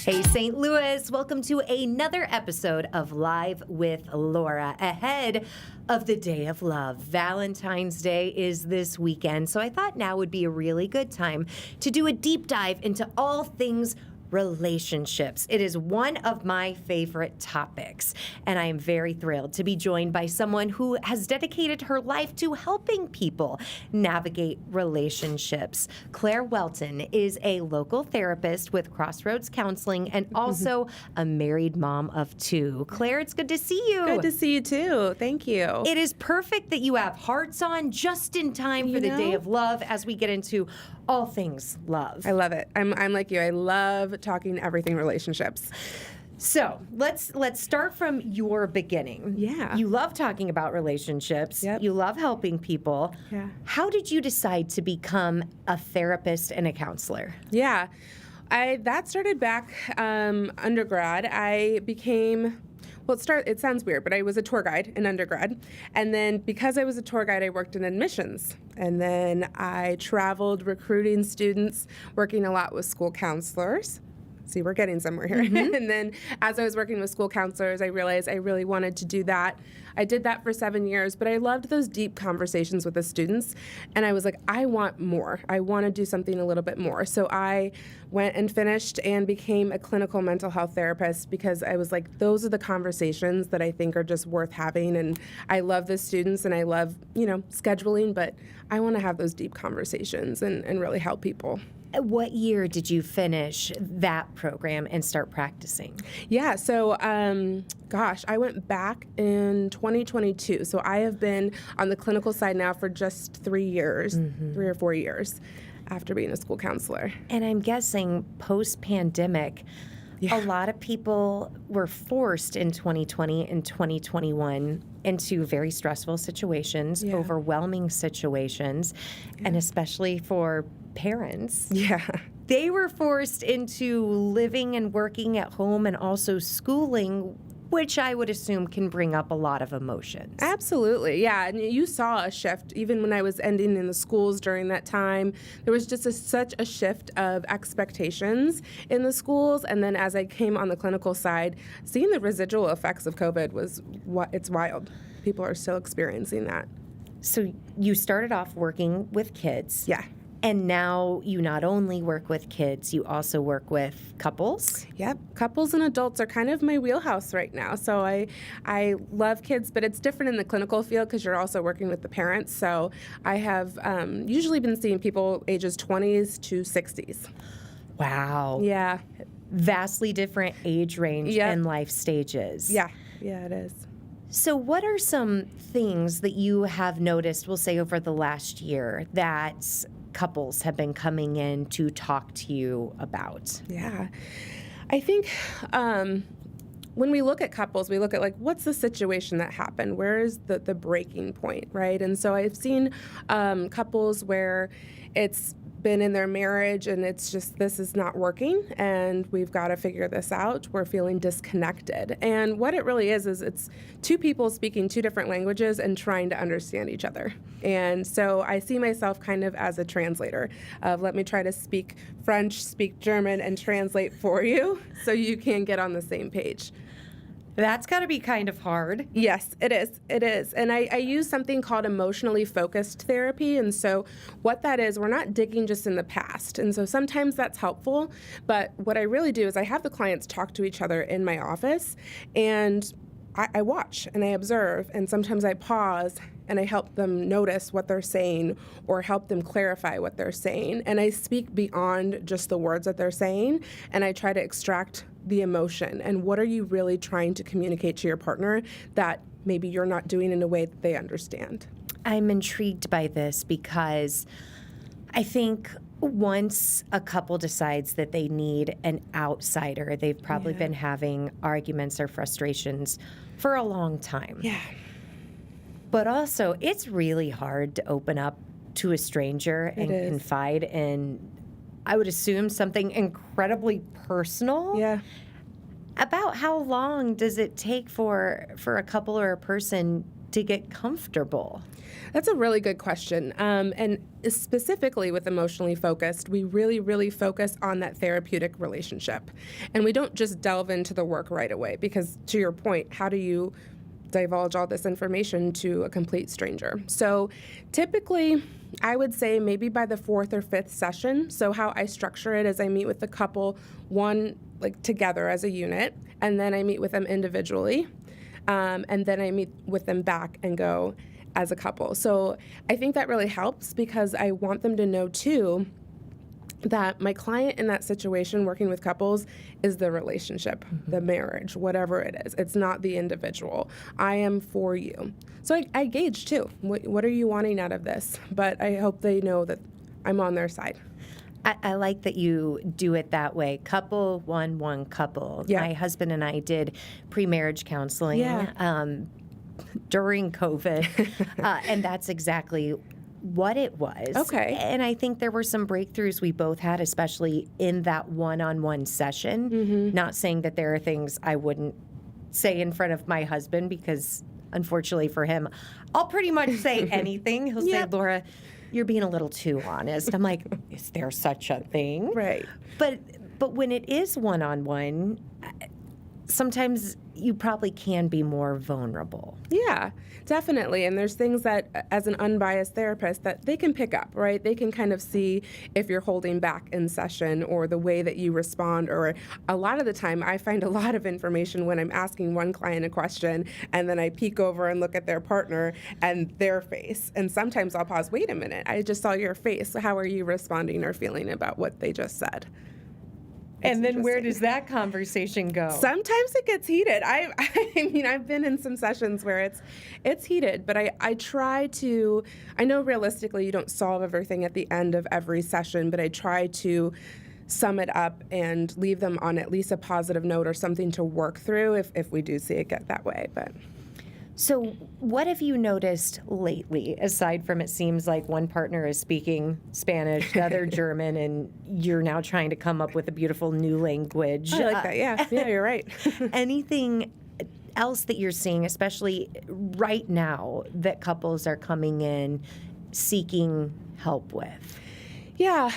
Hey, St. Louis, welcome to another episode of Live with Laura. Ahead of the Day of Love, Valentine's Day is this weekend, so I thought now would be a really good time to do a deep dive into all things relationships. It is one of my favorite topics, and I am very thrilled to be joined by someone who has dedicated her life to helping people navigate relationships. Claire Welton is a local therapist with Crossroads Counseling and also a married mom of two. Claire, it's good to see you. Good to see you too. Thank you. It is perfect that you have hearts on just in time for the Day of Love as we get into all things love. I love it. I'm like you. I love talking everything relationships. So let's start from your beginning. Yeah. You love talking about relationships. Yep. You love helping people. Yeah. How did you decide to become a therapist and a counselor? Yeah. That started back undergrad. I became... Well, it sounds weird, but I was a tour guide in undergrad. And then because I was a tour guide, I worked in admissions. And then I traveled recruiting students, working a lot with school counselors. See, we're getting somewhere here. Mm-hmm. And then as I was working with school counselors, I realized I really wanted to do that. I did that for 7 years, but I loved those deep conversations with the students. And I was like, I want more. I want to do something a little bit more. So I went and finished and became a clinical mental health therapist because I was like, those are the conversations that I think are just worth having. And I love the students and I love, scheduling, but I want to have those deep conversations and really help people. What year did you finish that program and start practicing? Yeah, so, I went back in 2022. So I have been on the clinical side now for just 3 years, 3 or 4 years after being a school counselor. And I'm guessing post-pandemic, a lot of people were forced in 2020 and 2021 into very stressful situations, overwhelming situations, and especially for parents. Yeah. They were forced into living and working at home and also schooling, which I would assume can bring up a lot of emotions. Absolutely, yeah. And you saw a shift even when I was ending in the schools during that time. There was just such a shift of expectations in the schools. And then as I came on the clinical side, seeing the residual effects of COVID it's wild. People are still experiencing that. So you started off working with kids. Yeah. And now you not only work with kids, you also work with couples. Yep. Couples and adults are kind of my wheelhouse right now. So I love kids, but it's different in the clinical field because you're also working with the parents. So I have usually been seeing people ages 20s to 60s. Wow. Yeah. Vastly different age range and life stages. Yeah. Yeah, it is. So what are some things that you have noticed, we'll say over the last year, that couples have been coming in to talk to you about? Yeah. I think when we look at couples, we look at what's the situation that happened? Where is the breaking point, right? And so I've seen couples where it's been in their marriage and it's just, this is not working and we've got to figure this out. We're feeling disconnected. And what it really is it's two people speaking two different languages and trying to understand each other. And so I see myself kind of as a translator of let me try to speak French, speak German, and translate for you so you can get on the same page. That's got to be kind of hard. Yes, it is. It is. And I use something called emotionally focused therapy. And so what that is, we're not digging just in the past. And so sometimes that's helpful. But what I really do is I have the clients talk to each other in my office, and I watch and I observe. And sometimes I pause and I help them notice what they're saying or help them clarify what they're saying. And I speak beyond just the words that they're saying, and I try to extract the emotion and what are you really trying to communicate to your partner that maybe you're not doing in a way that they understand. I'm intrigued by this because I think once a couple decides that they need an outsider, they've probably been having arguments or frustrations for a long time. Yeah. But also, it's really hard to open up to a stranger and confide in, I would assume, something incredibly personal. Yeah. About how long does it take for a couple or a person to get comfortable? That's a really good question. And specifically with emotionally focused, we really, really focus on that therapeutic relationship. And we don't just delve into the work right away because, to your point, how do you divulge all this information to a complete stranger? So typically, I would say maybe by the 4th or 5th session. So how I structure it is I meet with the couple, one like together as a unit, and then I meet with them individually, and then I meet with them back and go as a couple. So I think that really helps because I want them to know too that my client in that situation working with couples is the relationship, the marriage, whatever it is. It's not the individual. I am for you. So I gauge too. What are you wanting out of this? But I hope they know that I'm on their side. I like that you do it that way. Couple, one couple. Yeah. My husband and I did pre-marriage counseling during COVID, and that's exactly what it was. Okay. And I think there were some breakthroughs we both had, especially in that one-on-one session. Not saying that there are things I wouldn't say in front of my husband because, unfortunately for him, I'll pretty much say anything. He'll say, Laura, you're being a little too honest. I'm like, is there such a thing? Right. But when it is one-on-one, sometimes you probably can be more vulnerable. Yeah, definitely. And there's things that, as an unbiased therapist, that they can pick up, right? They can kind of see if you're holding back in session or the way that you respond. Or a lot of the time, I find a lot of information when I'm asking one client a question, and then I peek over and look at their partner and their face. And sometimes I'll pause, wait a minute, I just saw your face. How are you responding or feeling about what they just said? And then where does that conversation go? Sometimes it gets heated. I mean, I've been in some sessions where it's heated, but I try to, I know realistically you don't solve everything at the end of every session, but I try to sum it up and leave them on at least a positive note or something to work through if we do see it get that way. But so what have you noticed lately, aside from it seems like one partner is speaking Spanish, the other German, and you're now trying to come up with a beautiful new language? I like that, yeah. Yeah, you're right. Anything else that you're seeing, especially right now, that couples are coming in seeking help with? Yeah.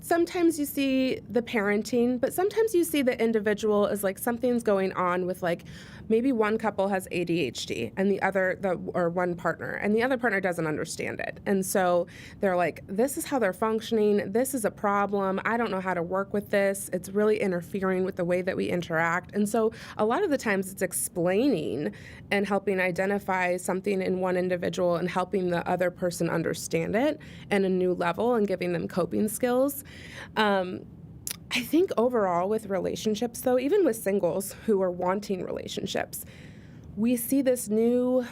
Sometimes you see the parenting, but sometimes you see the individual is like something's going on with like maybe one couple has ADHD and the other, or one partner, and the other partner doesn't understand it. And so they're like, this is how they're functioning. This is a problem. I don't know how to work with this. It's really interfering with the way that we interact. And so a lot of the times it's explaining and helping identify something in one individual and helping the other person understand it at a new level and giving them coping skills. I think overall with relationships, though, even with singles who are wanting relationships, we see this new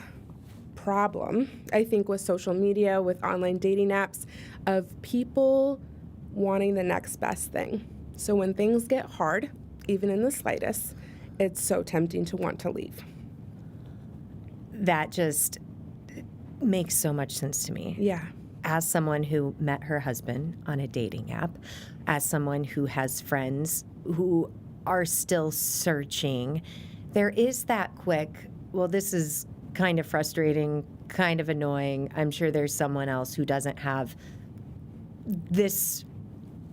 problem, I think, with social media, with online dating apps, of people wanting the next best thing. So when things get hard, even in the slightest, it's so tempting to want to leave. That just makes so much sense to me. Yeah. As someone who met her husband on a dating app, as someone who has friends who are still searching, there is that quick, well, this is kind of frustrating, kind of annoying. I'm sure there's someone else who doesn't have this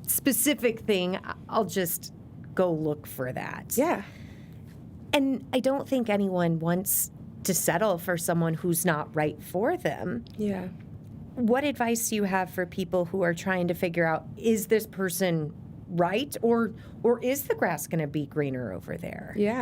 specific thing. I'll just go look for that. Yeah. And I don't think anyone wants to settle for someone who's not right for them. Yeah. What advice do you have for people who are trying to figure out, is this person right, or is the grass going to be greener over there? Yeah,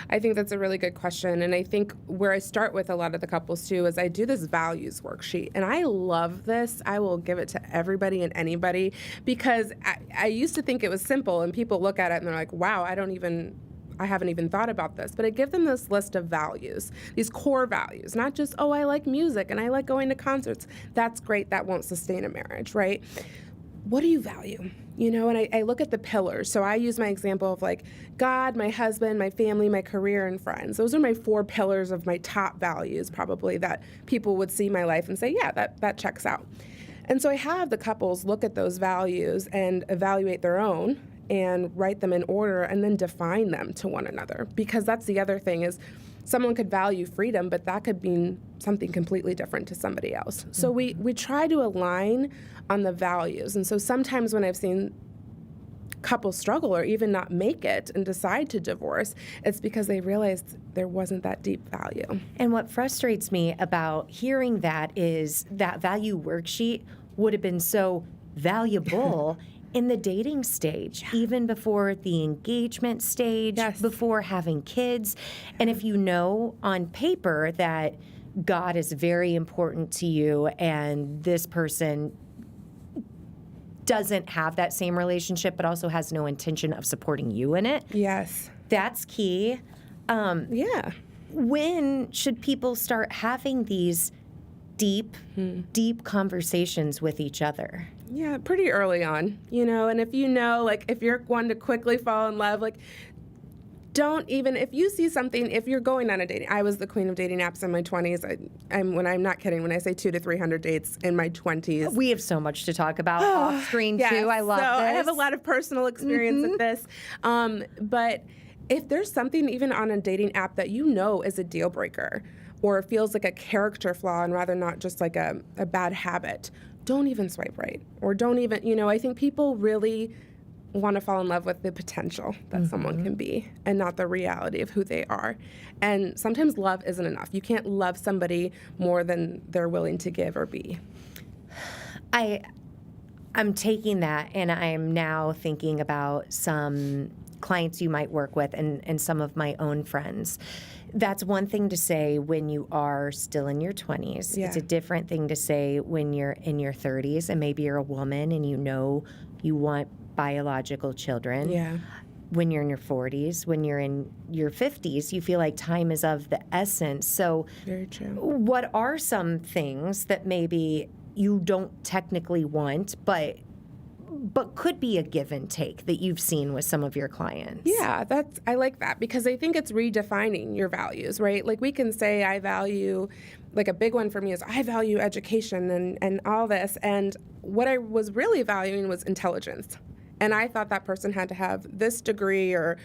I think that's a really good question. And I think where I start with a lot of the couples too is I do this values worksheet. And I love this. I will give it to everybody and anybody because I used to think it was simple and people look at it and they're like, wow, I haven't even thought about this. But I give them this list of values, these core values, not just, oh, I like music and I like going to concerts. That's great. That won't sustain a marriage, right? What do you value? You know, and I look at the pillars. So I use my example of like God, my husband, my family, my career, and friends. Those are my 4 pillars of my top values probably that people would see my life and say, yeah, that checks out. And so I have the couples look at those values and evaluate their own and write them in order and then define them to one another. Because that's the other thing is someone could value freedom, but that could mean something completely different to somebody else. So we try to align on the values. And so sometimes when I've seen couples struggle or even not make it and decide to divorce, it's because they realized there wasn't that deep value. And what frustrates me about hearing that is that value worksheet would have been so valuable in the dating stage, even before the engagement stage, before having kids. And if you know on paper that God is very important to you and this person doesn't have that same relationship but also has no intention of supporting you in it. Yes. That's key. When should people start having these deep conversations with each other? Yeah, pretty early on, and if if you're one to quickly fall in love, if you see something, if you're going on a dating, I was the queen of dating apps in my 20s. I'm not kidding when I say 200 to 300 dates in my 20s. We have so much to talk about off screen too. I love this. I have a lot of personal experience with this. But if there's something even on a dating app that is a deal breaker or feels like a character flaw and rather not just like a bad habit, don't even swipe right. Or don't even, I think people really want to fall in love with the potential that someone can be and not the reality of who they are. And sometimes love isn't enough. You can't love somebody more than they're willing to give or be. I'm taking that and I'm now thinking about some clients you might work with and some of my own friends. That's one thing to say when you are still in your 20s. Yeah. It's a different thing to say when you're in your 30s and maybe you're a woman and you want biological children. Yeah. When you're in your 40s, when you're in your 50s, you feel like time is of the essence. So very true. What are some things that maybe you don't technically want, but could be a give and take that you've seen with some of your clients? Yeah, I like that because I think it's redefining your values, right? Like we can say I value, like a big one for me is I value education and all this. And what I was really valuing was intelligence. And I thought that person had to have this degree or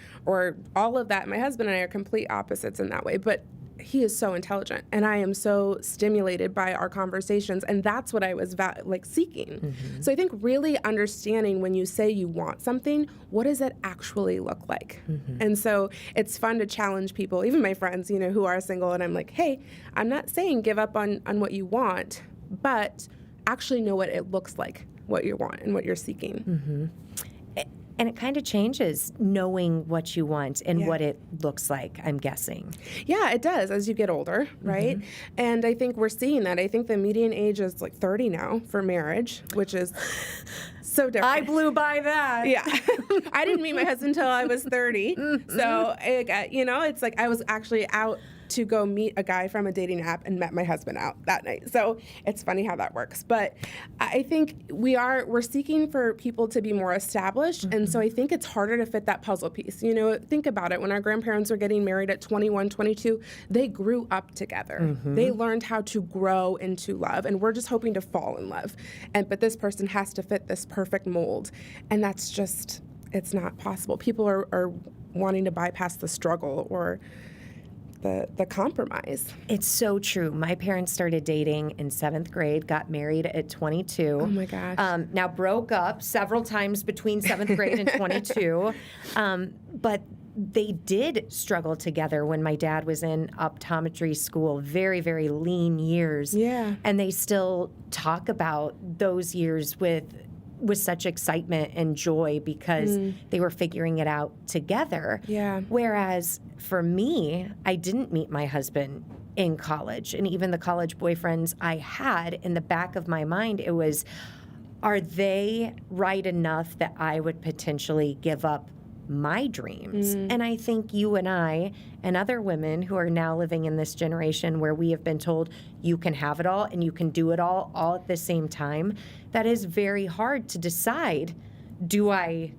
all of that. My husband and I are complete opposites in that way. But he is so intelligent, and I am so stimulated by our conversations, and that's what I was seeking. Mm-hmm. So I think really understanding when you say you want something, what does it actually look like? Mm-hmm. And so it's fun to challenge people, even my friends, who are single, and I'm like, hey, I'm not saying give up on what you want, but actually know what it looks like, what you want and what you're seeking. Mm-hmm. And it kind of changes knowing what you want and what it looks like, I'm guessing. Yeah, it does as you get older, right? Mm-hmm. And I think we're seeing that. I think the median age is 30 now for marriage, which is so different. I blew by that. Yeah. I didn't meet my husband until I was 30. Mm-hmm. So, it's like I was actually out to go meet a guy from a dating app and met my husband out that night. So it's funny how that works. But I think we're seeking for people to be more established. Mm-hmm. And so I think it's harder to fit that puzzle piece. Think about it. When our grandparents were getting married at 21, 22, they grew up together. Mm-hmm. They learned how to grow into love. And we're just hoping to fall in love. But this person has to fit this perfect mold. And that's just, it's not possible. People are wanting to bypass the struggle or the compromise. It's so true. My parents started dating in 7th grade, got married at 22. Oh my gosh. Now broke up several times between 7th grade and 22. But they did struggle together when my dad was in optometry school, very, very lean years. Yeah. And they still talk about those years with such excitement and joy because they were figuring it out together. Yeah. Whereas for me, I didn't meet my husband in college. And even the college boyfriends I had, in the back of my mind, it was, are they right enough that I would potentially give up my dreams? And I think you and I and other women who are now living in this generation where we have been told you can have it all and you can do it all at the same time, that is very hard to decide. Do I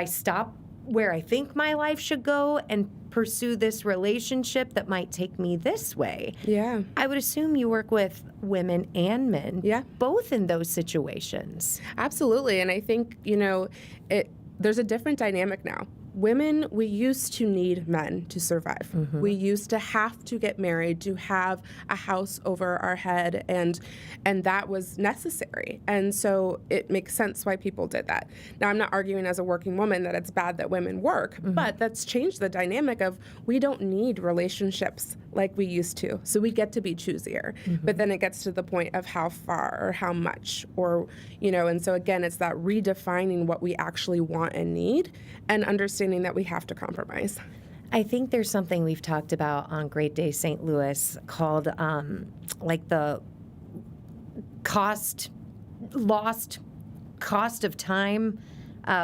stop where I think my life should go and pursue this relationship that might take me this way? Yeah. I would assume you work with women and men, both in those situations. Absolutely. And I think, there's a different dynamic now women, we used to need men to survive. We used to have to get married to have a house over our head, and that was necessary. And so it makes sense why people did that. Now, I'm not arguing as a working woman that it's bad that women work, but that's changed the dynamic of we don't need relationships like we used to. So we get to be choosier. But then it gets to the point of how far or how much, or, and so again, it's that redefining what we actually want and need and understanding that we have to compromise. I think there's something we've talked about on Great Day St. Louis called the lost cost of time,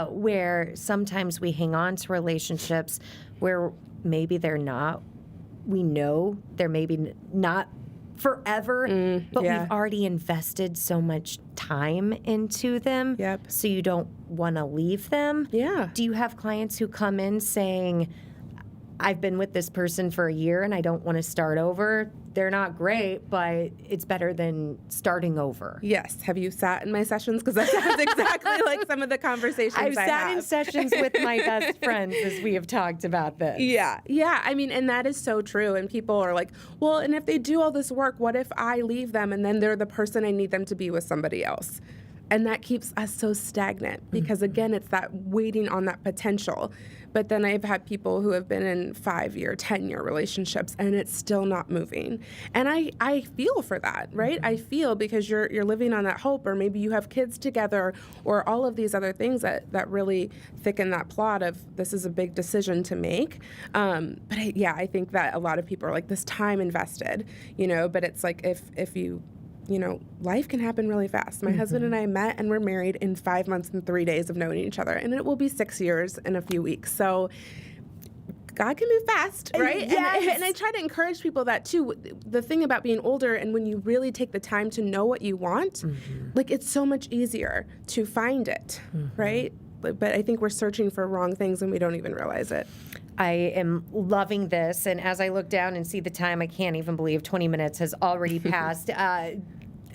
where sometimes we hang on to relationships where maybe they're not. We know they're maybe not forever, but we've already invested so much time into them. So you don't want to leave them. Do you have clients who come in saying, I've been with this person for a year and I don't want to start over? They're not great, but it's better than starting over. Yes. Have you sat in my sessions? Because that sounds exactly like some of the conversations I've sat in sessions with my best friends as we have talked about this. Yeah. I mean, and that is so true. And people are like, well, and if they do all this work, what if I leave them and then they're the person I need them to be with somebody else? And that keeps us so stagnant because, again, it's that waiting on that potential. But then I've had people who have been in 5-year, 10-year relationships, and it's still not moving. And I feel for that, right? I feel because you're living on that hope, or maybe you have kids together, or all of these other things that really thicken that plot of this is a big decision to make. But I think that a lot of people are like, this time invested, but it's like if you life can happen really fast. My husband and I met and we're married in 5 months and 3 days of knowing each other, and it will be 6 years in a few weeks. So God can move fast, right? Yes. And I try to encourage people that too. The thing about being older and when you really take the time to know what you want, like it's so much easier to find it, right? But I think we're searching for wrong things and we don't even realize it. I am loving this, and as I look down and see the time, I can't even believe 20 minutes has already passed.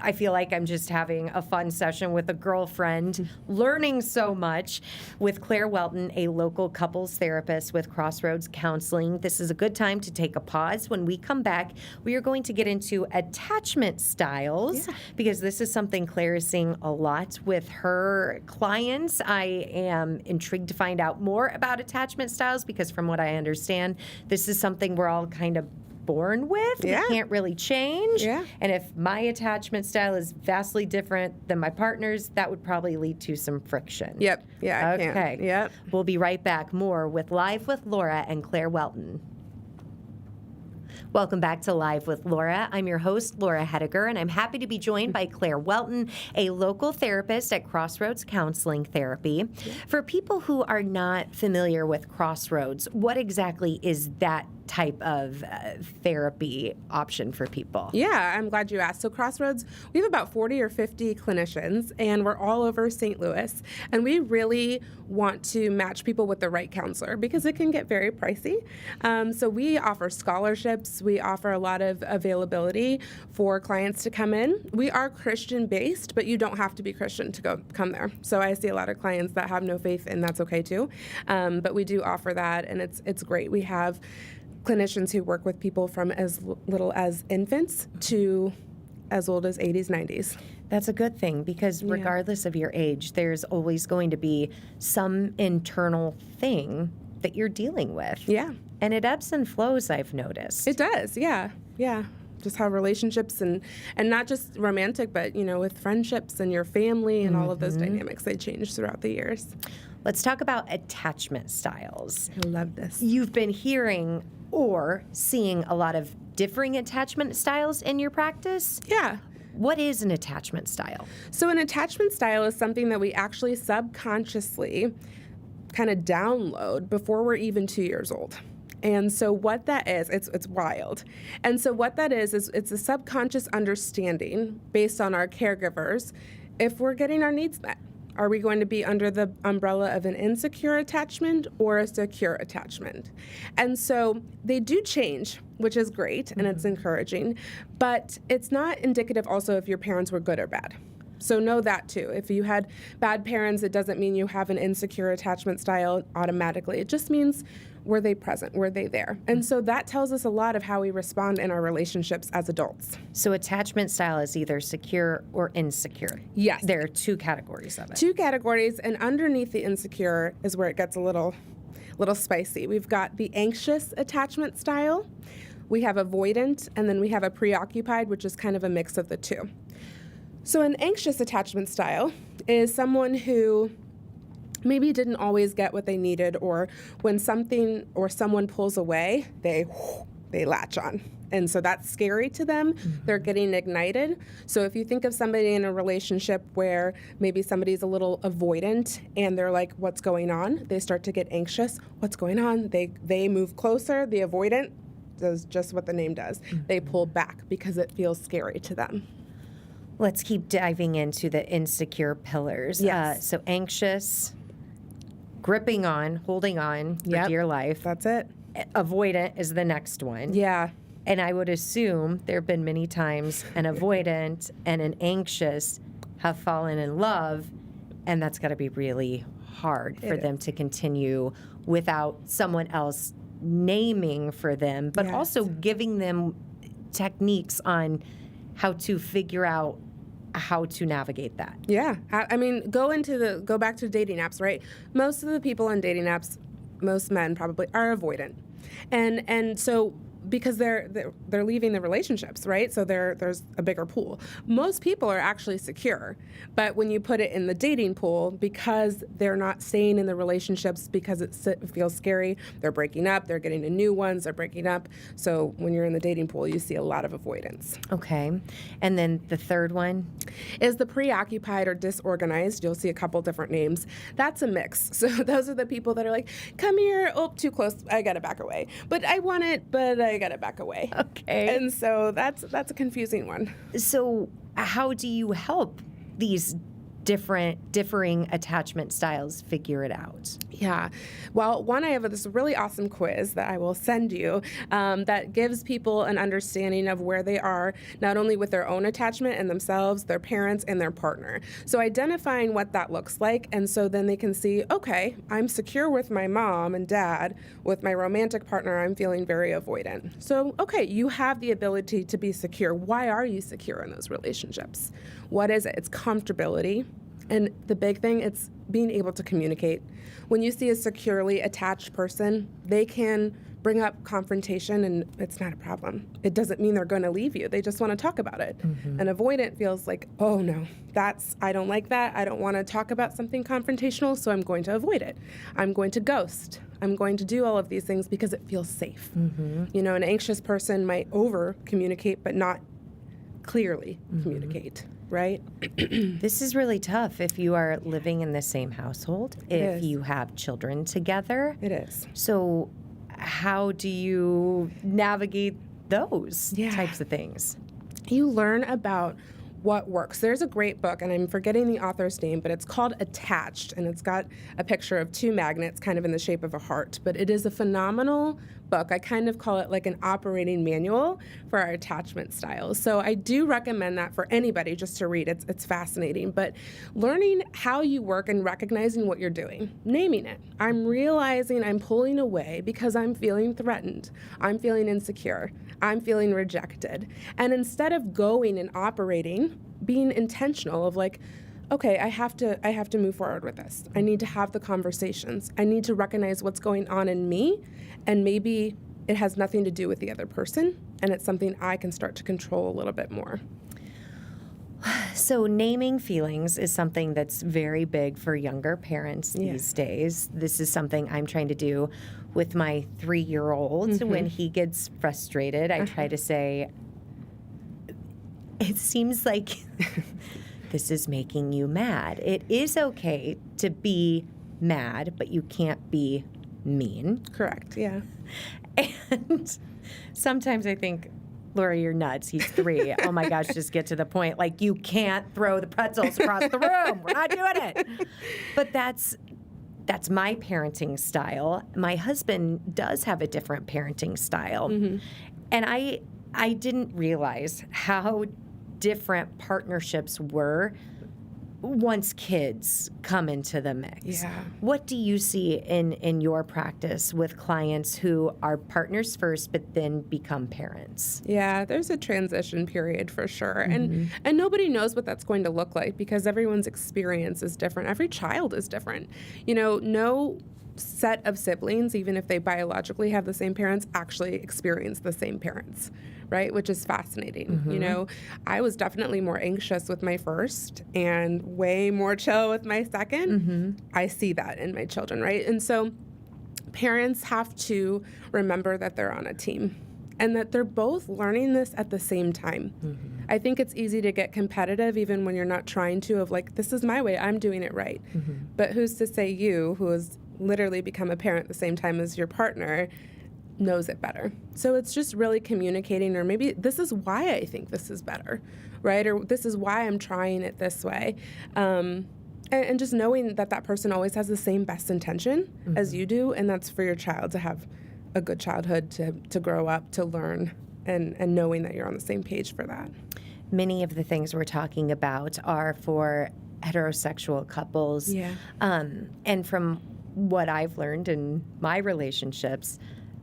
I feel like I'm just having a fun session with a girlfriend, learning so much with Claire Welton, a local couples therapist with Crossroads Counseling. This is a good time to take a pause. When we come back, we are going to get into attachment styles because this is something Claire is seeing a lot with her clients. I am intrigued to find out more about attachment styles because from what I understand, this is something we're all kind of born with. We can't really change. And if my attachment style is vastly different than my partner's, that would probably lead to some friction. I okay. can. We'll be right back. More with Live with Laura and Claire Welton. Welcome back to Live with Laura. I'm your host, Laura Hettiger, and I'm happy to be joined by Claire Welton, a local therapist at Crossroads Counseling Therapy. For people who are not familiar with Crossroads, what exactly is that type of therapy option for people? Yeah, I'm glad you asked. So Crossroads, we have about 40 or 50 clinicians, and we're all over St. Louis, and we really want to match people with the right counselor because it can get very pricey. So we offer scholarships. We offer a lot of availability for clients to come in. We are Christian-based, but you don't have to be Christian to come there. So I see a lot of clients that have no faith, and that's okay too. But we do offer that, and it's great. We have clinicians who work with people from as little as infants to as old as 80s, 90s. That's a good thing because regardless of your age, there's always going to be some internal thing that you're dealing with. And it ebbs and flows, I've noticed. It does, yeah. Just how relationships and not just romantic, but, with friendships and your family and all of those dynamics, they change throughout the years. Let's talk about attachment styles. I love this. You've been hearing or seeing a lot of differing attachment styles in your practice? Yeah. What is an attachment style? So an attachment style is something that we actually subconsciously kind of download before we're even 2 years old. And so what that is, it's wild. And so what that is it's a subconscious understanding based on our caregivers if we're getting our needs met. Are we going to be under the umbrella of an insecure attachment or a secure attachment? And so they do change, which is great, and it's encouraging, but it's not indicative also if your parents were good or bad. So know that too. If you had bad parents, it doesn't mean you have an insecure attachment style automatically. It just means, were they present? Were they there? And so that tells us a lot of how we respond in our relationships as adults. So attachment style is either secure or insecure. Yes. There are two categories of it. Two categories, and underneath the insecure is where it gets a little spicy. We've got the anxious attachment style, we have avoidant, and then we have a preoccupied, which is kind of a mix of the two. So an anxious attachment style is someone who maybe didn't always get what they needed, or when something or someone pulls away, they latch on. And so that's scary to them. Mm-hmm. They're getting ignited. So if you think of somebody in a relationship where maybe somebody's a little avoidant and they're like, what's going on? They start to get anxious. What's going on? They move closer. The avoidant does just what the name does. Mm-hmm. They pull back because it feels scary to them. Let's keep diving into the insecure pillars. Yes. So anxious, gripping on, holding on for dear life. That's it. Avoidant is the next one. Yeah. And I would assume there have been many times an avoidant and an anxious have fallen in love, and that's got to be really hard for them to continue without someone else naming for them, but also giving them techniques on how to figure out how to navigate that. Yeah. I mean, go back to dating apps, right? Most of the people on dating apps, most men probably, are avoidant. And so because they're leaving the relationships, right? So there's a bigger pool. Most people are actually secure, but when you put it in the dating pool, because they're not staying in the relationships because it feels scary, they're breaking up, they're getting to new ones, they're breaking up. So when you're in the dating pool, you see a lot of avoidance. Okay. And then the third one is the preoccupied or disorganized. You'll see a couple different names. That's a mix. So those are the people that are like, come here, oh, too close, I gotta back away. But I want it, but I gotta back away. Okay. And so that's a confusing one. So how do you help these differing attachment styles figure it out? Yeah. Well, one, I have this really awesome quiz that I will send you that gives people an understanding of where they are, not only with their own attachment and themselves, their parents, and their partner. So identifying what that looks like, and so then they can see, okay, I'm secure with my mom and dad. With my romantic partner, I'm feeling very avoidant. So, okay, you have the ability to be secure. Why are you secure in those relationships? What is it? It's comfortability. And the big thing, it's being able to communicate. When you see a securely attached person, they can bring up confrontation and it's not a problem. It doesn't mean they're going to leave you. They just want to talk about it. Mm-hmm. An avoidant feels like, oh no, I don't like that. I don't want to talk about something confrontational, so I'm going to avoid it. I'm going to ghost. I'm going to do all of these things because it feels safe. Mm-hmm. You know, an anxious person might over communicate but not clearly communicate. Right? This is really tough if you are living in the same household, if you have children together. It is. So how do you navigate those types of things? You learn about what works. There's a great book, and I'm forgetting the author's name, but it's called Attached, and it's got a picture of two magnets kind of in the shape of a heart. But it is a phenomenal book. I kind of call it like an operating manual for our attachment styles. So I do recommend that for anybody just to read. It's fascinating. But learning how you work and recognizing what you're doing, naming it. I'm realizing I'm pulling away because I'm feeling threatened. I'm feeling insecure. I'm feeling rejected. And instead of going and operating, being intentional of like, okay, I have to move forward with this. I need to have the conversations. I need to recognize what's going on in me, and maybe it has nothing to do with the other person, and it's something I can start to control a little bit more. So naming feelings is something that's very big for younger parents these days. This is something I'm trying to do with my 3-year-old. Mm-hmm. When he gets frustrated, I try to say, it seems like this is making you mad. It is okay to be mad, but you can't be mean. Correct, yeah. And sometimes I think, Laura, you're nuts. He's 3. Oh my gosh, just get to the point. Like, you can't throw the pretzels across the room. We're not doing it. But that's my parenting style. My husband does have a different parenting style. Mm-hmm. And I didn't realize how different partnerships were once kids come into the mix. Yeah. What do you see in your practice with clients who are partners first but then become parents? Yeah, there's a transition period for sure. And nobody knows what that's going to look like because everyone's experience is different. Every child is different. No set of siblings, even if they biologically have the same parents, actually experience the same parents, right? Which is fascinating. I was definitely more anxious with my first and way more chill with my second. I see that in my children, right? And so parents have to remember that they're on a team and that they're both learning this at the same time. I think it's easy to get competitive even when you're not trying to, of like, this is my way, I'm doing it right. But who's to say you, who has literally become a parent at the same time as your partner, knows it better. So it's just really communicating, or maybe this is why I think this is better, right? Or this is why I'm trying it this way. And just knowing that that person always has the same best intention as you do, and that's for your child to have a good childhood, to grow up, to learn, and knowing that you're on the same page for that. Many of the things we're talking about are for heterosexual couples. Yeah. And from what I've learned in my relationships,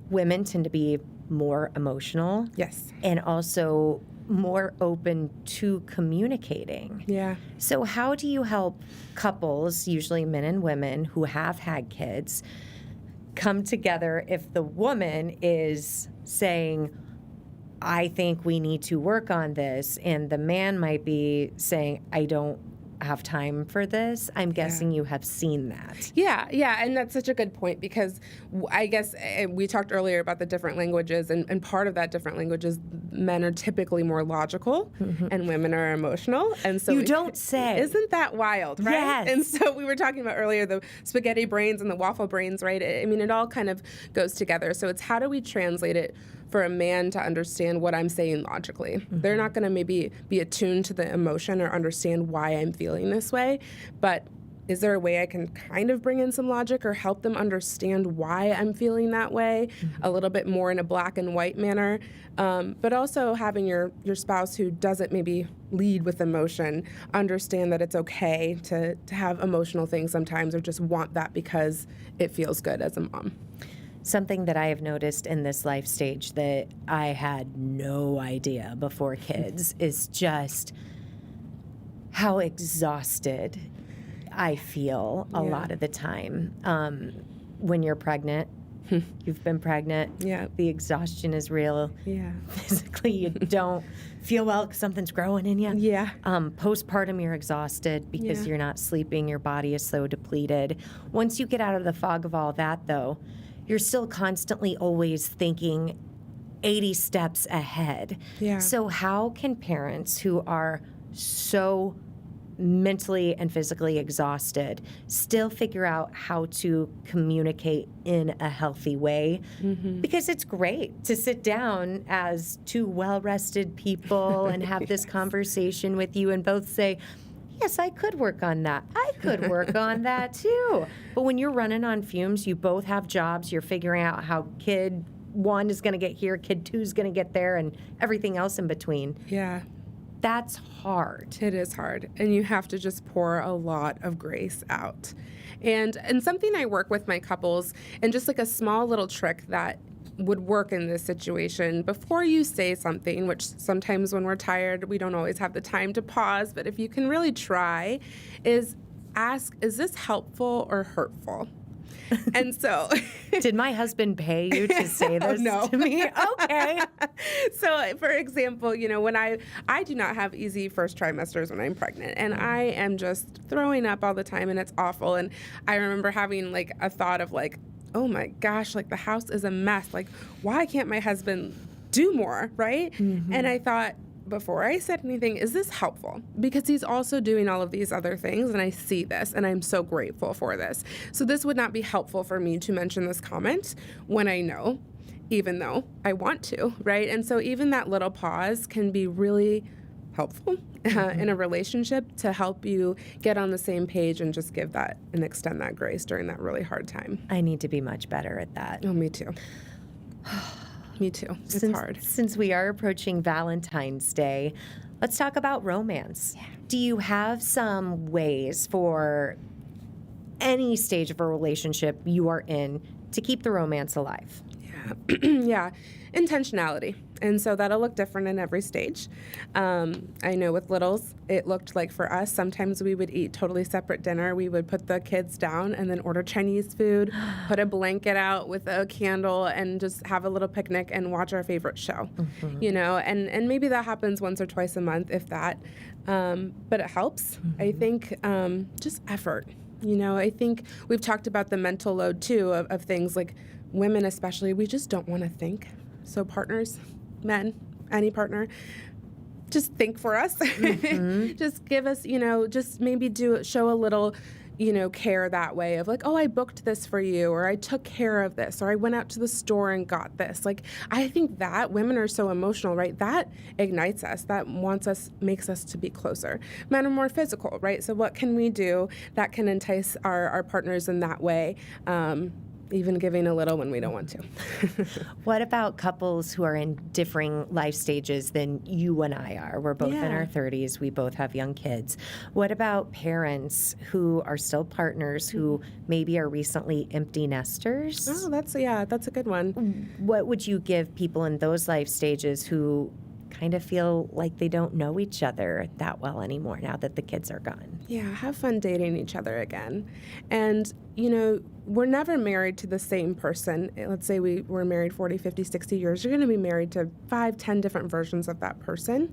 women tend to be more emotional. Yes. And also more open to communicating. Yeah. So how do you help couples, usually men and women, who have had kids, come together if the woman is saying, I think we need to work on this, and the man might be saying, I don't have time for this? I'm guessing you have seen that. Yeah, and that's such a good point, because I guess we talked earlier about the different languages, and part of that different language is men are typically more logical and women are emotional. And so you don't say. Isn't that wild, right? Yes. And so we were talking about earlier the spaghetti brains and the waffle brains, right? I mean, it all kind of goes together. So it's how do we translate it for a man to understand what I'm saying logically? They're not going to maybe be attuned to the emotion or understand why I'm feeling this way, but is there a way I can kind of bring in some logic or help them understand why I'm feeling that way a little bit more in a black and white manner? But also having your spouse who doesn't maybe lead with emotion understand that it's okay to have emotional things sometimes, or just want that because it feels good as a mom. Something that I have noticed in this life stage that I had no idea before kids is just how exhausted I feel a lot of the time. When you're pregnant, you've been pregnant, the exhaustion is real. Yeah. Physically, you don't feel well because something's growing in you. Yeah. Postpartum, you're exhausted because you're not sleeping. Your body is so depleted. Once you get out of the fog of all that, though, you're still constantly always thinking 80 steps ahead. Yeah. So how can parents who are so mentally and physically exhausted still figure out how to communicate in a healthy way? Because it's great to sit down as two well-rested people and have this conversation with you and both say, yes, I could work on that. I could work on that too. But when you're running on fumes, you both have jobs, you're figuring out how kid 1 is going to get here, kid 2 is going to get there, and everything else in between. Yeah. That's hard. It is hard. And you have to just pour a lot of grace out. And something I work with my couples, and just like a small little trick that would work in this situation, before you say something, which sometimes when we're tired, we don't always have the time to pause, but if you can really try, is ask, is this helpful or hurtful? And so... Did my husband pay you to say this to me? Okay. So, for example, when I do not have easy first trimesters when I'm pregnant, and I am just throwing up all the time, and it's awful. And I remember having like a thought of like, oh my gosh, like the house is a mess. Like, why can't my husband do more, right? And I thought, before I said anything, is this helpful? Because he's also doing all of these other things, and I see this, and I'm so grateful for this. So this would not be helpful for me to mention this comment when I know, even though I want to, right? And so even that little pause can be really helpful in a relationship to help you get on the same page and just give that and extend that grace during that really hard time. I need to be much better at that. Oh, me too. Me too. It's hard. Since we are approaching Valentine's Day, Let's talk about romance. Yeah. Do you have some ways for any stage of a relationship you are in to keep the romance alive? Yeah. Yeah. Intentionality. And so that'll look different in every stage. I know with littles, it looked like for us, sometimes we would eat totally separate dinner. We would put the kids down and then order Chinese food, put a blanket out with a candle, and just have a little picnic and watch our favorite show, you know, and maybe that happens once or twice a month, if that, but it helps. I think just effort. You know, I think we've talked about the mental load, too, of things like women especially. We just don't want to think. So partners, men, any partner, just think for us. Just give us, you know, just maybe show a little, you know, care that way of like, oh, I booked this for you, or I took care of this, or I went out to the store and got this. Like, I think that women are so emotional, right? That ignites us, that makes us to be closer. Men are more physical, right? So what can we do that can entice our partners in that way? Even giving a little when we don't want to. What about couples who are in differing life stages than you and I are? We're both in our 30s. We both have young kids. What about parents who are still partners who maybe are recently empty nesters? Oh, that's a good one. What would you give people in those life stages who kind of feel like they don't know each other that well anymore now that the kids are gone? Yeah, have fun dating each other again. And, you know, we're never married to the same person. Let's say we're married 40, 50, 60 years. You're going to be married to 5, 10 different versions of that person.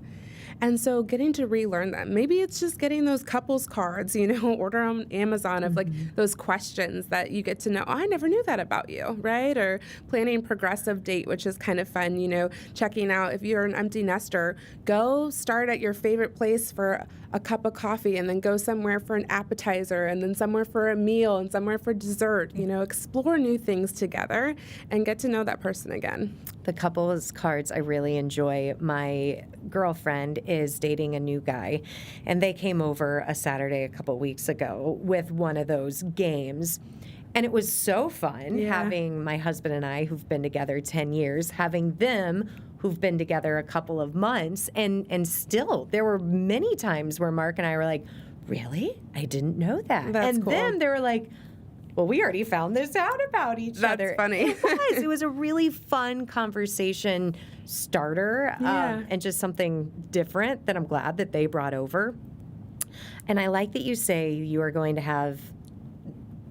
And so getting to relearn them. Maybe it's just getting those couples cards, you know, order on Amazon of like those questions that you get to know, oh, I never knew that about you, right? Or planning progressive date, which is kind of fun, you know, checking out if you're an empty nester, go start at your favorite place for a cup of coffee and then go somewhere for an appetizer and then somewhere for a meal and somewhere for dessert, you know, explore new things together and get to know that person again. The couples cards I really enjoy. My girlfriend is dating a new guy, and they came over a Saturday a couple weeks ago with one of those games. And it was so fun having my husband and I, who've been together 10 years, having them who've been together a couple of months. And still, there were many times where Mark and I were like, really? I didn't know that. That's and cool. then they were like, well, we already found this out about each other. That's funny. It was a really fun conversation starter, and just something different that I'm glad that they brought over. And I like that you say you are going to have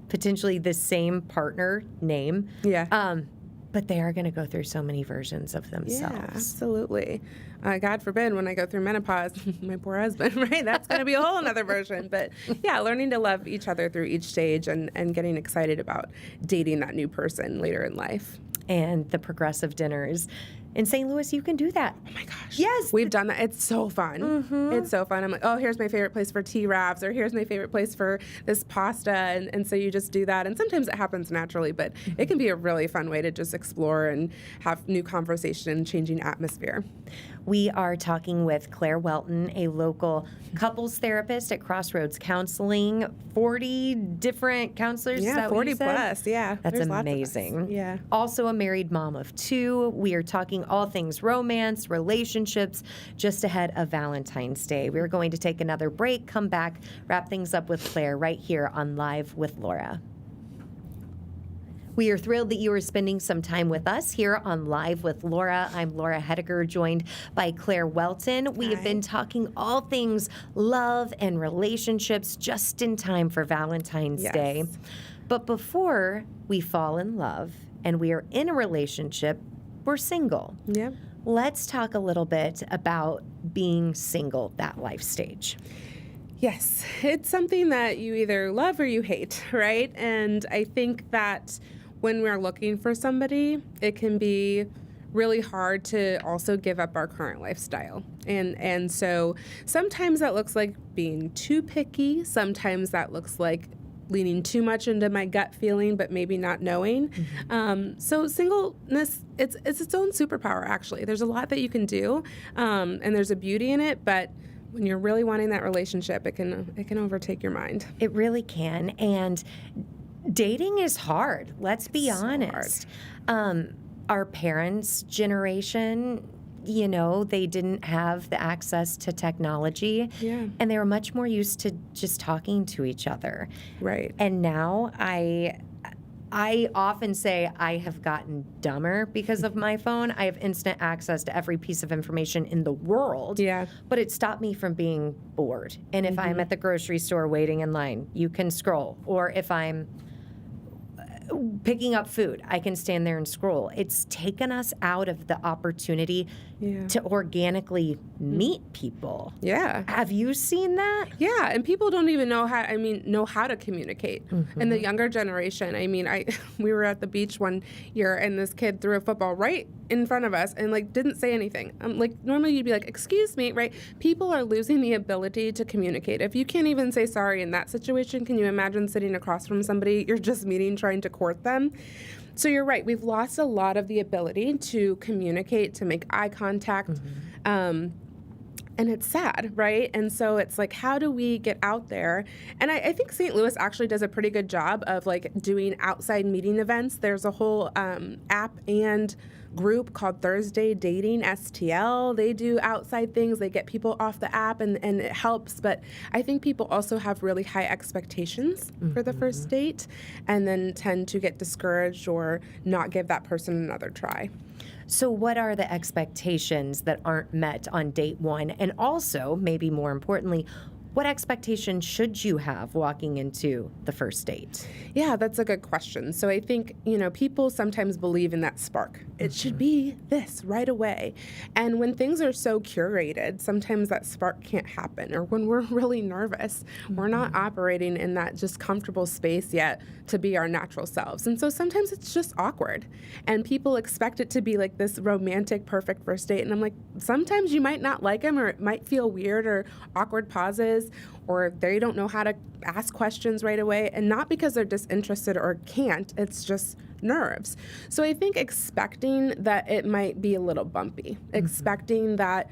potentially the same partner name. Yeah. But they are going to go through so many versions of themselves. Yeah, absolutely. God forbid when I go through menopause, my poor husband, right? That's going to be a whole another version. But yeah, learning to love each other through each stage and getting excited about dating that new person later in life. And the progressive dinners. In St. Louis, you can do that. Oh my gosh. Yes. We've done that. It's so fun. It's so fun. I'm like, oh, here's my favorite place for tea wraps, or here's my favorite place for this pasta. And so you just do that. And sometimes it happens naturally, but it can be a really fun way to just explore and have new conversation, changing atmosphere. We are talking with Claire Welton, a local couples therapist at Crossroads Counseling. 40 different counselors. Yeah, is that 40 what you said? plus. Yeah. That's There's lots of us. amazing. Yeah. Also a married mom of 2. We are talking all things romance, relationships, just ahead of Valentine's Day. We're going to take another break, come back, wrap things up with Claire right here on Live with Laura. We are thrilled that you are spending some time with us here on Live with Laura. I'm Laura Hettiger, joined by Claire Welton. We have been talking all things love and relationships just in time for Valentine's Day. But before we fall in love and we are in a relationship, we're single. Yep. Let's talk a little bit about being single, that life stage. Yes, it's something that you either love or you hate, right? And I think that when we're looking for somebody, it can be really hard to also give up our current lifestyle. And so sometimes that looks like being too picky. Sometimes that looks like leaning too much into my gut feeling, but maybe not knowing. So singleness, it's its own superpower, actually. There's a lot that you can do, and there's a beauty in it, but when you're really wanting that relationship, it can overtake your mind. It really can. And dating is hard. Let's be honest. Our parents' generation, they didn't have the access to technology. Yeah. And they were much more used to just talking to each other. Right. And now I often say I have gotten dumber because of my phone. I have instant access to every piece of information in the world. Yeah. But it stopped me from being bored. And if I'm at the grocery store waiting in line, you can scroll. Or if I'm picking up food, I can stand there and scroll. It's taken us out of the opportunity to organically meet people. Yeah. Have you seen that? Yeah, and people don't even know how to communicate. And the younger generation, we were at the beach one year and this kid threw a football right in front of us and didn't say anything. Normally you'd be like, "Excuse me," right? People are losing the ability to communicate. If you can't even say sorry in that situation, can you imagine sitting across from somebody you're just meeting trying to court them? So you're right. We've lost a lot of the ability to communicate, to make eye contact. And it's sad, right? And so it's how do we get out there? And I think St. Louis actually does a pretty good job of doing outside meeting events. There's a whole app and group called Thursday Dating, STL. They do outside things. They get people off the app and it helps. But I think people also have really high expectations for the first date and then tend to get discouraged or not give that person another try. So what are the expectations that aren't met on date one? And also, maybe more importantly, what expectations should you have walking into the first date? Yeah, that's a good question. So I think, people sometimes believe in that spark. It should be this right away. And when things are so curated, sometimes that spark can't happen. Or when we're really nervous, we're not operating in that just comfortable space yet to be our natural selves. And so sometimes it's just awkward. And people expect it to be this romantic, perfect first date. And I'm like, sometimes you might not like them, or it might feel weird or awkward pauses, or they don't know how to ask questions right away. And not because they're disinterested or can't, it's just nerves. So I think expecting that it might be a little bumpy, expecting that,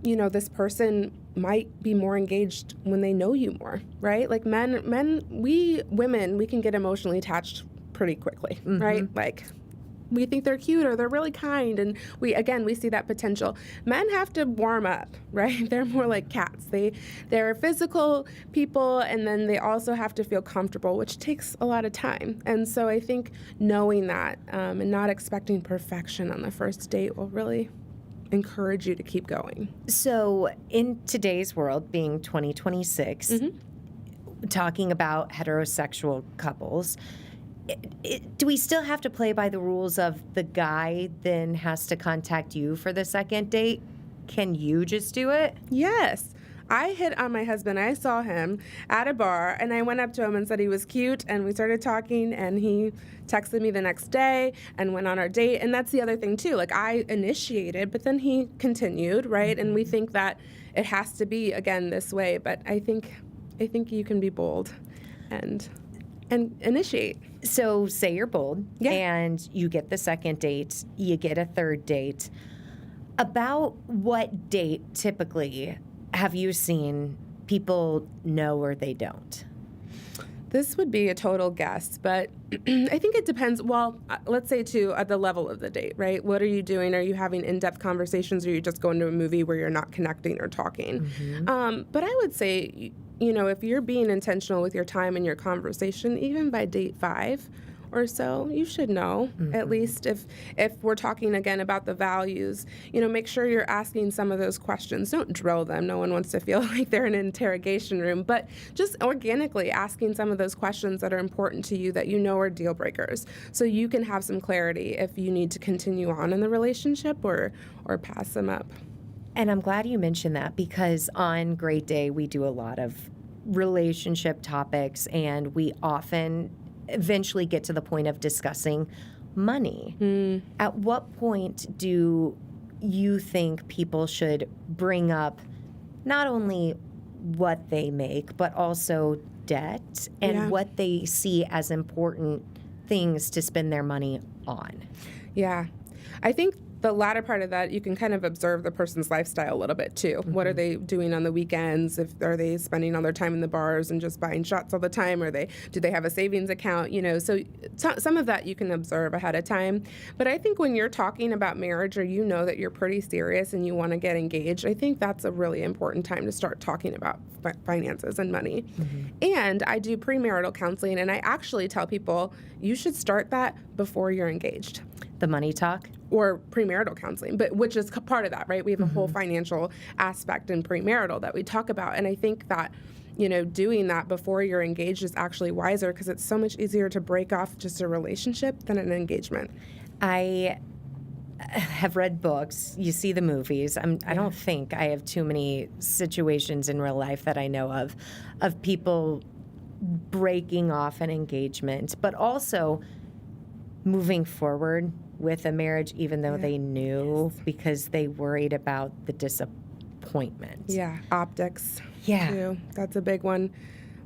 this person might be more engaged when they know you more, right? Women, we can get emotionally attached pretty quickly, right? We think they're cute or they're really kind, and we see that potential. Men have to warm up, right? They're more like cats. They're physical people, and then they also have to feel comfortable, which takes a lot of time. And so I think knowing that and not expecting perfection on the first date will really encourage you to keep going. So in today's world, being 2026, talking about heterosexual couples, do we still have to play by the rules of the guy then has to contact you for the second date? Can you just do it? Yes. I hit on my husband. I saw him at a bar, and I went up to him and said he was cute, and we started talking, and he texted me the next day and went on our date. And that's the other thing, too. I initiated, but then he continued, right? And we think that it has to be, again, this way. But I think you can be bold and initiate. So say you're bold, and you get the second date, you get a third date. About what date typically have you seen people know or they don't? This would be a total guess, but I think it depends. Well, let's say, too, at the level of the date, right? What are you doing? Are you having in-depth conversations, or are you just going to a movie where you're not connecting or talking? But I would say, if you're being intentional with your time and your conversation, even by date 5 or so, you should know, at least if we're talking again about the values, make sure you're asking some of those questions. Don't drill them. No one wants to feel like they're in an interrogation room, but just organically asking some of those questions that are important to you that are deal breakers, so you can have some clarity if you need to continue on in the relationship or pass them up. And I'm glad you mentioned that, because on Great Day, we do a lot of relationship topics, and we often eventually get to the point of discussing money. At what point do you think people should bring up not only what they make, but also debt and what they see as important things to spend their money on? Yeah. I think the latter part of that, you can kind of observe the person's lifestyle a little bit too. Mm-hmm. What are they doing on the weekends? Are they spending all their time in the bars and just buying shots all the time? Do they have a savings account? So some of that you can observe ahead of time. But I think when you're talking about marriage, or you know that you're pretty serious and you want to get engaged, I think that's a really important time to start talking about finances and money. Mm-hmm. And I do premarital counseling, and I actually tell people you should start that before you're engaged. The money talk? Or premarital counseling, but which is part of that, right? We have a whole financial aspect in premarital that we talk about. And I think that, doing that before you're engaged is actually wiser, because it's so much easier to break off just a relationship than an engagement. I have read books. You see the movies. I don't think I have too many situations in real life that I know of people breaking off an engagement, but also moving forward with a marriage, even though they knew, because they worried about the disappointment. Yeah, optics. Yeah. Too. That's a big one.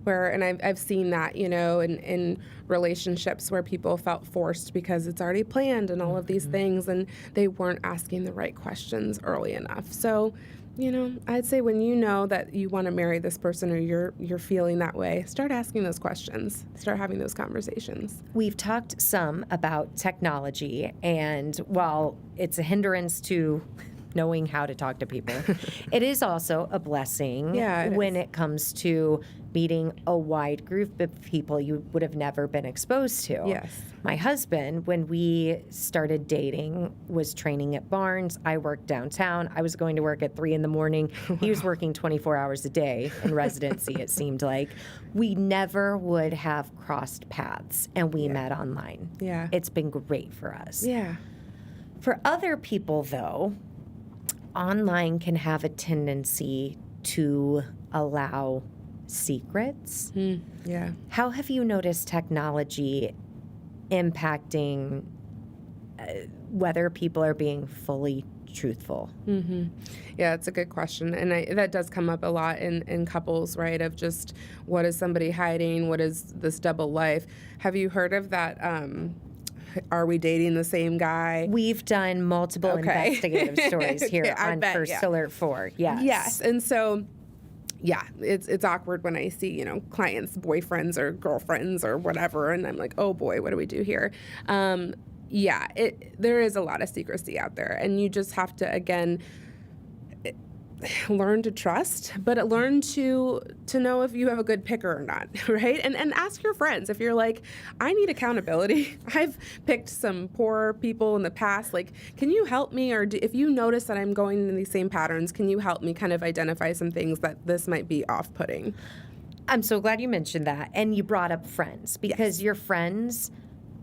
And I've seen that, in relationships where people felt forced because it's already planned and all of these things, and they weren't asking the right questions early enough. So, I'd say when you know that you want to marry this person, or you're feeling that way, start asking those questions. Start having those conversations. We've talked some about technology, and while it's a hindrance to knowing how to talk to people, it is also a blessing when it comes to meeting a wide group of people you would have never been exposed to. Yes. My husband, when we started dating, was training at Barnes. I worked downtown. I was going to work at 3 a.m. Wow. He was working 24 hours a day in residency, it seemed like. We never would have crossed paths, and we met online. Yeah. It's been great for us. Yeah. For other people, though, online can have a tendency to allow secrets. Yeah. How have you noticed technology impacting whether people are being fully truthful? Mm-hmm. Yeah, it's a good question. And that does come up a lot in couples, right? Of just, what is somebody hiding? What is this double life? Have you heard of that? Are we dating the same guy? We've done multiple investigative stories here on First Alert 4. Yes. Yes. And so, it's awkward when I see, clients' boyfriends or girlfriends or whatever, and I'm like, oh boy, what do we do here? There is a lot of secrecy out there, and you just have to, again, learn to trust, but learn to know if you have a good picker or not, right? And ask your friends if you're like, I need accountability. I've picked some poor people in the past. Like, can you help me? Or if you notice that I'm going into these same patterns, can you help me kind of identify some things that this might be off-putting? I'm so glad you mentioned that. And you brought up friends, because your friends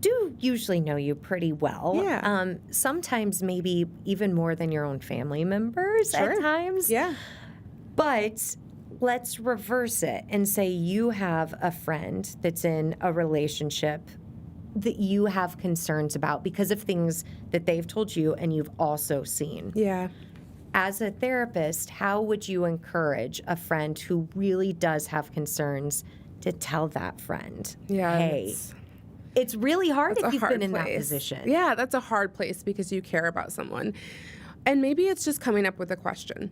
do usually know you pretty well. Yeah. Sometimes maybe even more than your own family members at times. Yeah. But let's reverse it and say you have a friend that's in a relationship that you have concerns about because of things that they've told you and you've also seen. Yeah. As a therapist, how would you encourage a friend who really does have concerns to tell that friend, hey, it's really hard if you've been in that position. Yeah, that's a hard place because you care about someone. And maybe it's just coming up with a question.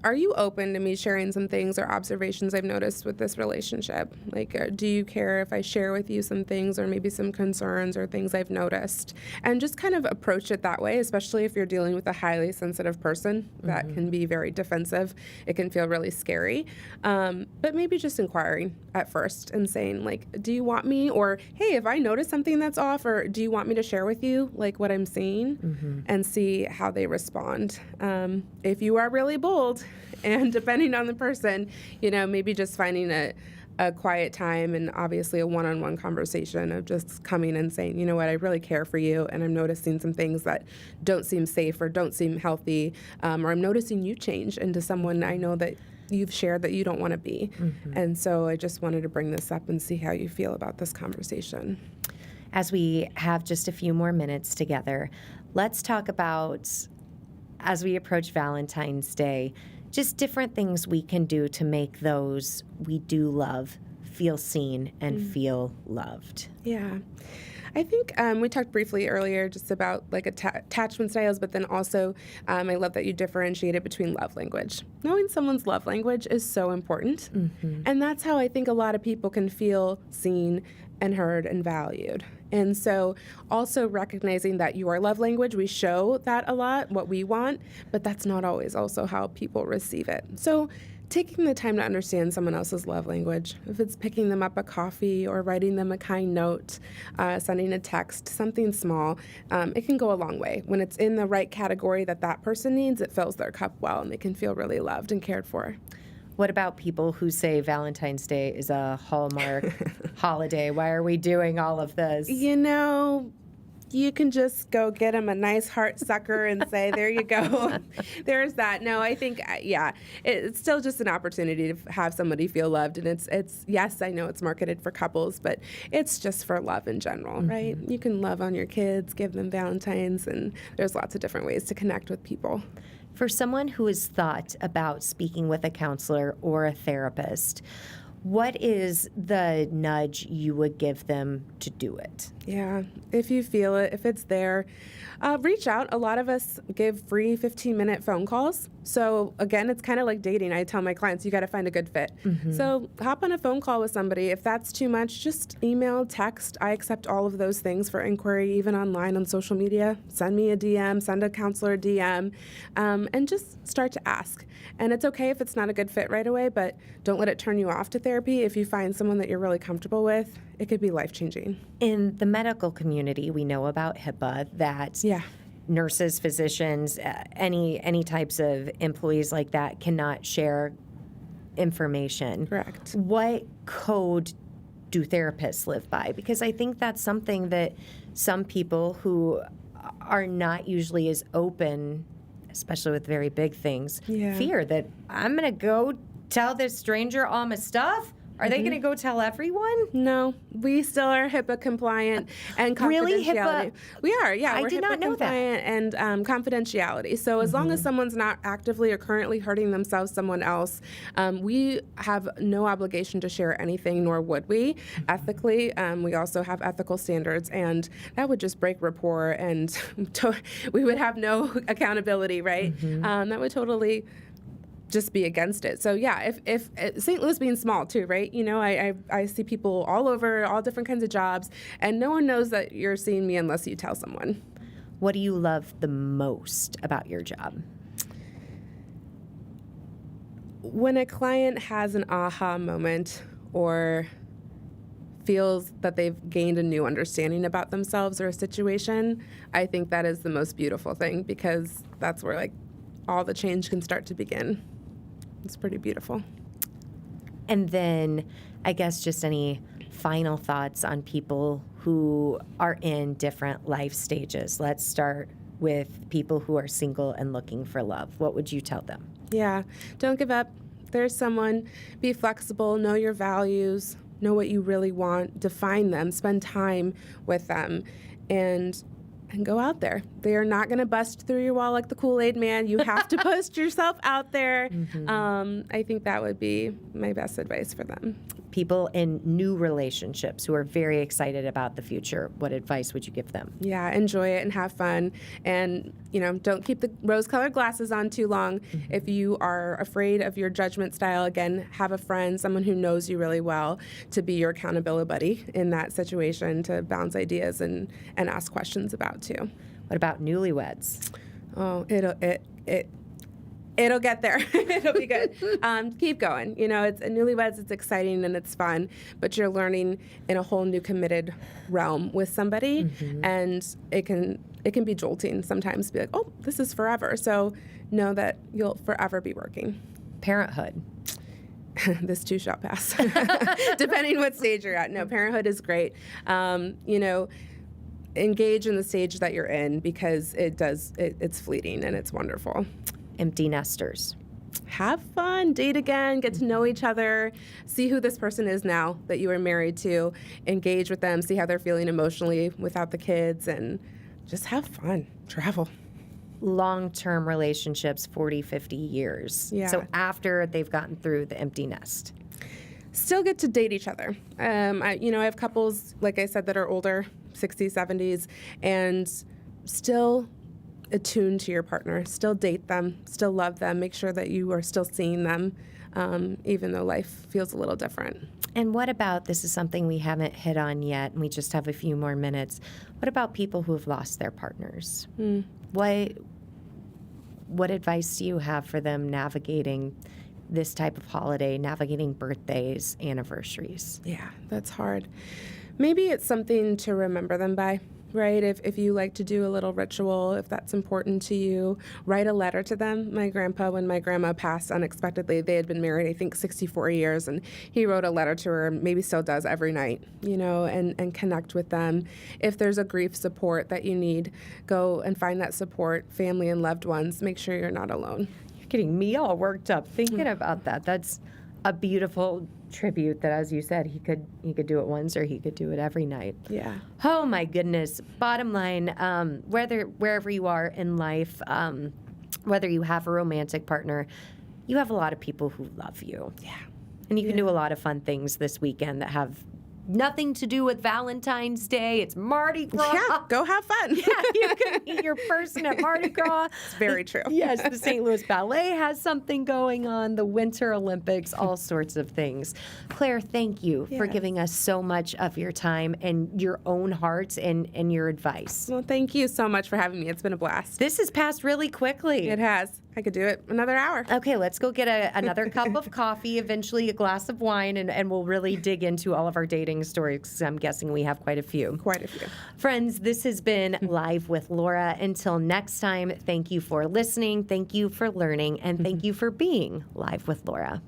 Are you open to me sharing some things or observations I've noticed with this relationship? Like, do you care if I share with you some things or maybe some concerns or things I've noticed? And just kind of approach it that way, especially if you're dealing with a highly sensitive person. That can be very defensive. It can feel really scary. But maybe just inquiring at first and saying, like, do you want me? Or, hey, if I notice something that's off, or do you want me to share with you, like, what I'm seeing? And see how they respond. If you are really bold, and depending on the person, maybe just finding a quiet time and obviously a one-on-one conversation of just coming and saying, you know what, I really care for you, and I'm noticing some things that don't seem safe or don't seem healthy, or I'm noticing you change into someone I know that you've shared that you don't want to be. And so I just wanted to bring this up and see how you feel about this conversation. As we have just a few more minutes together, let's talk about, as we approach Valentine's Day, just different things we can do to make those we do love feel seen and feel loved? Yeah. I think we talked briefly earlier just about like attachment styles, but then also I love that you differentiated between love language. Knowing someone's love language is so important. And that's how I think a lot of people can feel seen and heard and valued. And so also recognizing that your love language, we show that a lot, what we want, but that's not always also how people receive it. So taking the time to understand someone else's love language, if it's picking them up a coffee or writing them a kind note, sending a text, something small, it can go a long way. When it's in the right category that that person needs, it fills their cup well and they can feel really loved and cared for. What about people who say Valentine's Day is a Hallmark holiday? Why are we doing all of this? You know, you can just go get them a nice heart sucker and say, there you go. There's that. No, I think, it's still just an opportunity to have somebody feel loved. And it's yes, I know it's marketed for couples, but it's just for love in general, right? You can love on your kids, give them Valentine's, and there's lots of different ways to connect with people. For someone who has thought about speaking with a counselor or a therapist, what is the nudge you would give them to do it? Yeah, if you feel it, if it's there, reach out. A lot of us give free 15-minute phone calls. So again, it's kind of like dating. I tell my clients, you got to find a good fit. So hop on a phone call with somebody. If that's too much, just email, text. I accept all of those things for inquiry, even online on social media. Send me a DM, send a counselor a DM, and just start to ask. And it's okay if it's not a good fit right away, but don't let it turn you off to therapy. If you find someone that you're really comfortable with, it could be life-changing. In the medical community, we know about HIPAA, that nurses, physicians, any types of employees like that cannot share information. Correct. What code do therapists live by? Because I think that's something that some people who are not usually as open, especially with very big things, fear that I'm going to go tell this stranger all my stuff. Are they going to go tell everyone? No, we still are HIPAA compliant and confidentiality. Really, HIPAA? We are, yeah. I we're did HIPAA not know that. And confidentiality. So as long as someone's not actively or currently hurting themselves, someone else, we have no obligation to share anything, nor would we. Ethically, we also have ethical standards, and that would just break rapport, and we would have no accountability, right? That would totally just be against it. So yeah, if St. Louis being small too, right? You know, I see people all over, all different kinds of jobs, and no one knows that you're seeing me unless you tell someone. What do you love the most about your job? When a client has an aha moment or feels that they've gained a new understanding about themselves or a situation, I think that is the most beautiful thing, because that's where like all the change can start to begin. It's pretty beautiful. And then I guess just any final thoughts on people who are in different life stages. Let's start with people who are single and looking for love. What would you tell them? Yeah, don't give up. There's someone. Be flexible, know your values, know what you really want, define them, spend time with them, and go out there. They are not going to bust through your wall like the Kool-Aid man. You have to post yourself out there. I think that would be my best advice for them. People in new relationships who are very excited about the future, what advice would you give them? Yeah, enjoy it and have fun. And, you know, don't keep the rose-colored glasses on too long. If you are afraid of your judgment style, again, have a friend, someone who knows you really well, to be your accountability buddy in that situation, to bounce ideas and ask questions about too. What about newlyweds? Oh, it'll get there. It'll be good. Keep going. You know, it's newlyweds. It's exciting and it's fun, but you're learning in a whole new committed realm with somebody, and it can be jolting sometimes. Be like, oh, this is forever. So know that you'll forever be working. Parenthood. This too shall pass, depending what stage you're at. No, parenthood is great. You know, engage in the stage that you're in, because it's fleeting and it's wonderful. Empty nesters. Have fun, date again, get to know each other, see who this person is now that you are married to, engage with them, see how they're feeling emotionally without the kids, and just have fun, travel. Long-term relationships, 40, 50 years. Yeah. So after they've gotten through the empty nest. still get to date each other. I have couples, like I said, that are older, 60s, 70s, and still attuned to your partner. Still date them, still love them, make sure that you are still seeing them, even though life feels a little different. And what about, this is something we haven't hit on yet, and we just have a few more minutes. What about people who have lost their partners? What advice do you have for them navigating this type of holiday, navigating birthdays, anniversaries? Yeah, that's hard. Maybe it's something to remember them by, right? If you like to do a little ritual, if that's important to you, write a letter to them. My grandpa, when my grandma passed unexpectedly, they had been married, I think, 64 years, and he wrote a letter to her, maybe still does every night, and connect with them. If there's a grief support that you need, go and find that support, family and loved ones. Make sure you're not alone. You're getting me all worked up thinking about that. That's a beautiful tribute that, as you said, he could do it once or he could do it every night. Yeah. Oh my goodness. Bottom line, wherever you are in life, whether you have a romantic partner, you have a lot of people who love you. Yeah. And you can do a lot of fun things this weekend that have nothing to do with Valentine's Day. It's Mardi Gras. Yeah, go have fun. Yeah, you can meet your person at Mardi Gras. It's very true. Yes, the St. Louis Ballet has something going on, the Winter Olympics, all sorts of things. Claire, thank you for giving us so much of your time and your own heart and your advice. Well, thank you so much for having me. It's been a blast. This has passed really quickly. It has. I could do it another hour. Okay, let's go get another cup of coffee, eventually a glass of wine, and we'll really dig into all of our dating stories, because I'm guessing we have quite a few. Quite a few. Friends, this has been Live with Laura. Until next time, thank you for listening, thank you for learning, and thank you for being Live with Laura.